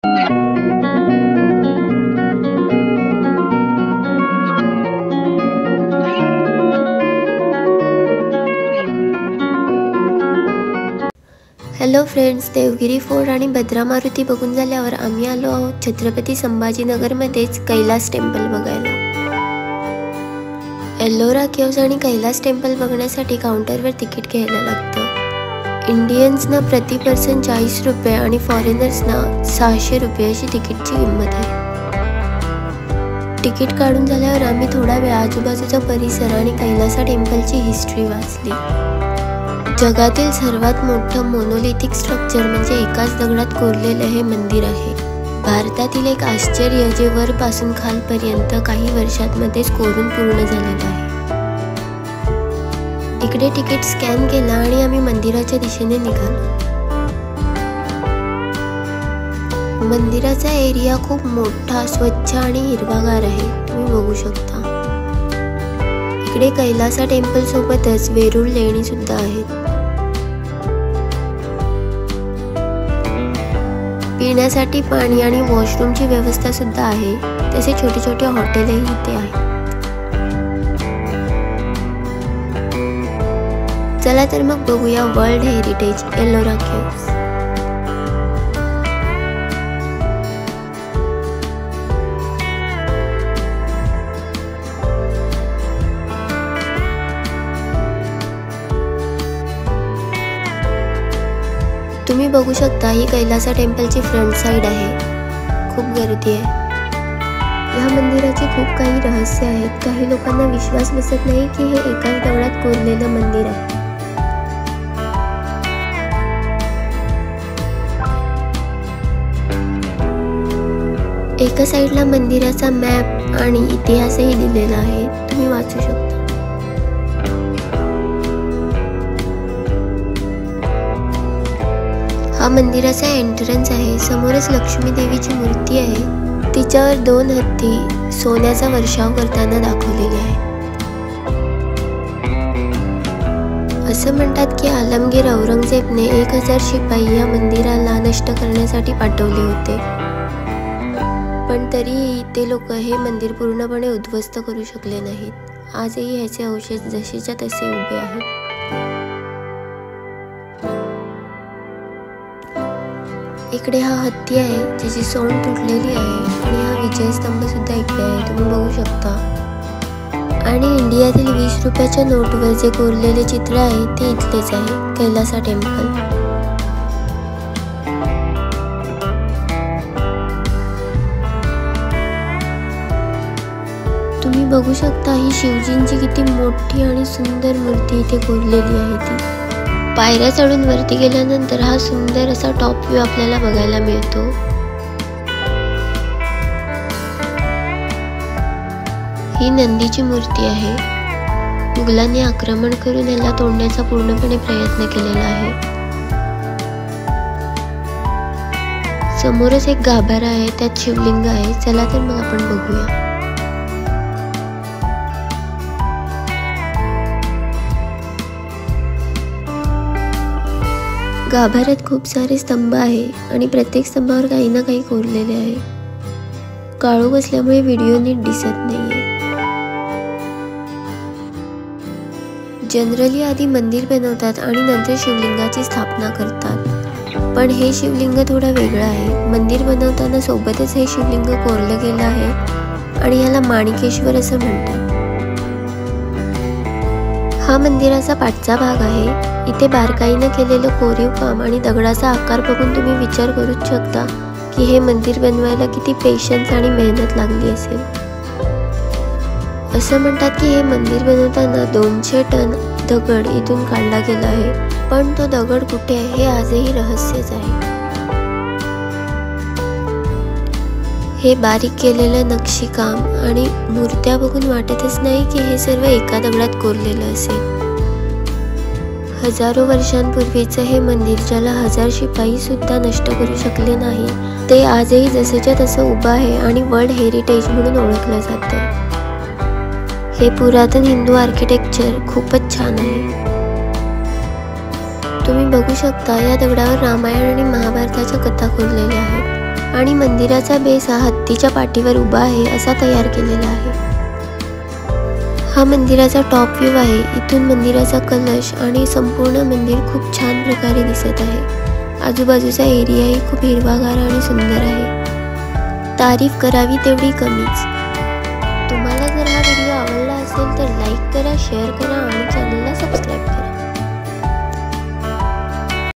Hello friends, Devgiri fort आणि भद्रा मारुती बघून झाल्यावर आम्ही आलो आहोत छत्रपती संभाजीनगरमध्येच कैलास टेम्पल बघायला। एल्लोरा केव्स आणि कैलास टेम्पल बघण्यासाठी काउंटरवर तिकीट घ्यायला लागतं। इंडियन्सना प्रति पर्सन 40 रुपये आणि फॉरेनर्सना 600 रुपये अशी तिकीटची किंमत आहे। तिकीट काढून झाल्यावर आम्ही थोडा वेळ आजूबाजूचा परिसर आणि कैलासा टेम्पलची हिस्ट्री वाचली। जगातील सर्वात मोठं मोनोलिथिक स्ट्रक्चर म्हणजे एकाच दगडात कोरलेलं हे मंदिर आहे। भारतातील एक आश्चर्य जे वरपासून खालपर्यंत काही वर्षांमध्येच कोरून पूर्ण झालेलं आहे। इकडे तिकीट स्कॅन केला आणि आम्ही मंदिराच्या दिशेने निघालो। मंदिराचा एरिया खूप मोठा, स्वच्छ आणि हिरवागार आहे, तुम्ही बघू शकता। इकडे कैलासा टेम्पल सोबतच वेरूळ लेणी सुद्धा आहेत। पिण्यासाठी पाणी आणि वॉशरूमची व्यवस्था सुद्धा आहे, तसे छोटे छोटे हॉटेलही इथे आहेत। चला तर मग बघूया वर्ल्ड हेरिटेज एल्लोरा केव्स। तुम्ही बघू शकता ही कैलासा टेम्पलची फ्रंट साइड आहे। खूप गर्दी आहे। या मंदिराचे खूप काही रहस्य आहेत। काही लोकांना विश्वास बसत नाही की हे एकाच दगडात कोरलेलं मंदिर आहे। एका साइडला मंदिराचा मॅप आणि इतिहासही दिलेला आहे, तुम्ही वाचू शकता। हा मंदिराचा एंट्रन्स आहे। समोरच लक्ष्मी देवीची मूर्ती आहे, तिच्यावर 2 हत्ती सोन्याचा वर्षाव करताना दाखवलेले आहे। असं म्हणतात की आलमगीर औरंगजेबने 1000 शिपाई या मंदिराला नष्ट करण्यासाठी पाठवले होते, पण तरीही ते लोक हे मंदिर पूर्णपणे उद्ध्वस्त करू शकले नाहीत। आजही ह्याचे अवशेष जसेच्या तसे उभे आहेत। इकडे हा हत्ती आहे ज्याची सोंड तुटलेली आहे आणि हा विजय स्तंभ सुद्धा इकडे आहे, तुम्ही बघू शकता। आणि इंडियातील 20 रुपयाच्या नोटवर जे कोरलेले चित्र आहे ते इथलेच आहे, कैलासा टेम्पल। तुम्ही बघू शकता ही शिवजींची किती मोठी आणि सुंदर मूर्ती इथे कोरलेली आहे ती। पायऱ्या चढून वरती गेल्यानंतर हा सुंदर असा टॉप व्ह्यू आपल्याला बघायला मिळतो। ही नंदीची मूर्ती आहे। मुघलांनी आक्रमण करून याला तोडण्याचा पूर्णपणे प्रयत्न केलेला आहे। समोरच एक गाभारा आहे, त्यात शिवलिंग आहे। चला तर मग आपण बघूया। गाभाऱ्यात खूप सारे स्तंभ आहे आणि प्रत्येक स्तंभावर काही ना काही कोरलेले आहे। काळोख असल्यामुळे व्हिडिओ नीट दिसत नाहीये। जनरली आधी मंदिर बनवतात आणि नंतर शिवलिंगाची स्थापना करतात, पण हे शिवलिंग थोडं वेगळं आहे। मंदिर बनवताना सोबतच हे शिवलिंग कोरलं गेलं आहे आणि याला माणिकेश्वर असं म्हणतात। हा मंदिराचा पाठचा भाग आहे। इथे बारकाईने केलेलं कोरीव काम आणि दगडाचा आकार बघून तुम्ही विचार करूच शकता की हे मंदिर बनवायला किती पेशन्स आणि मेहनत लागली असेल। असं म्हणतात की हे मंदिर बनवताना 200 टन दगड इथून काढला गेला आहे, पण तो दगड कुठे आहे हे आजही रहस्यच आहे। हे बारीक केलेलं नक्षीकाम आणि मूर्त्या बघून वाटतच नाही की हे सर्व एका दगडात कोरलेलं असेल। हजारो वर्षांपूर्वीचं हे मंदिर ज्याला 1000 शिपाई सुद्धा नष्ट करू शकले नाही, ते आजही जसंच्या तसं उभं आहे आणि वर्ल्ड हेरिटेज म्हणून ओळखलं जातं। हे पुरातन हिंदू आर्किटेक्चर खूपच छान आहे। तुम्ही बघू शकता या दगडावर रामायण आणि महाभारताच्या कथा कोरलेल्या आहेत। आणि मंदिराचा बेस हा हत्तीच्या पाठीवर उभा आहे असा तयार केलेला आहे। हा मंदिराचा टॉप व्ह्यू आहे। इथून मंदिराचा कलश आणि संपूर्ण मंदिर खूप छान प्रकारे दिसत आहे। आजूबाजूचा एरियाही खूप हिरवागार आणि सुंदर आहे। तारीफ करावी तेवढी कमीच। तुम्हाला जर हा व्हिडिओ आवडला असेल तर लाईक करा, शेअर करा आणि चॅनलला सबस्क्राईब करा।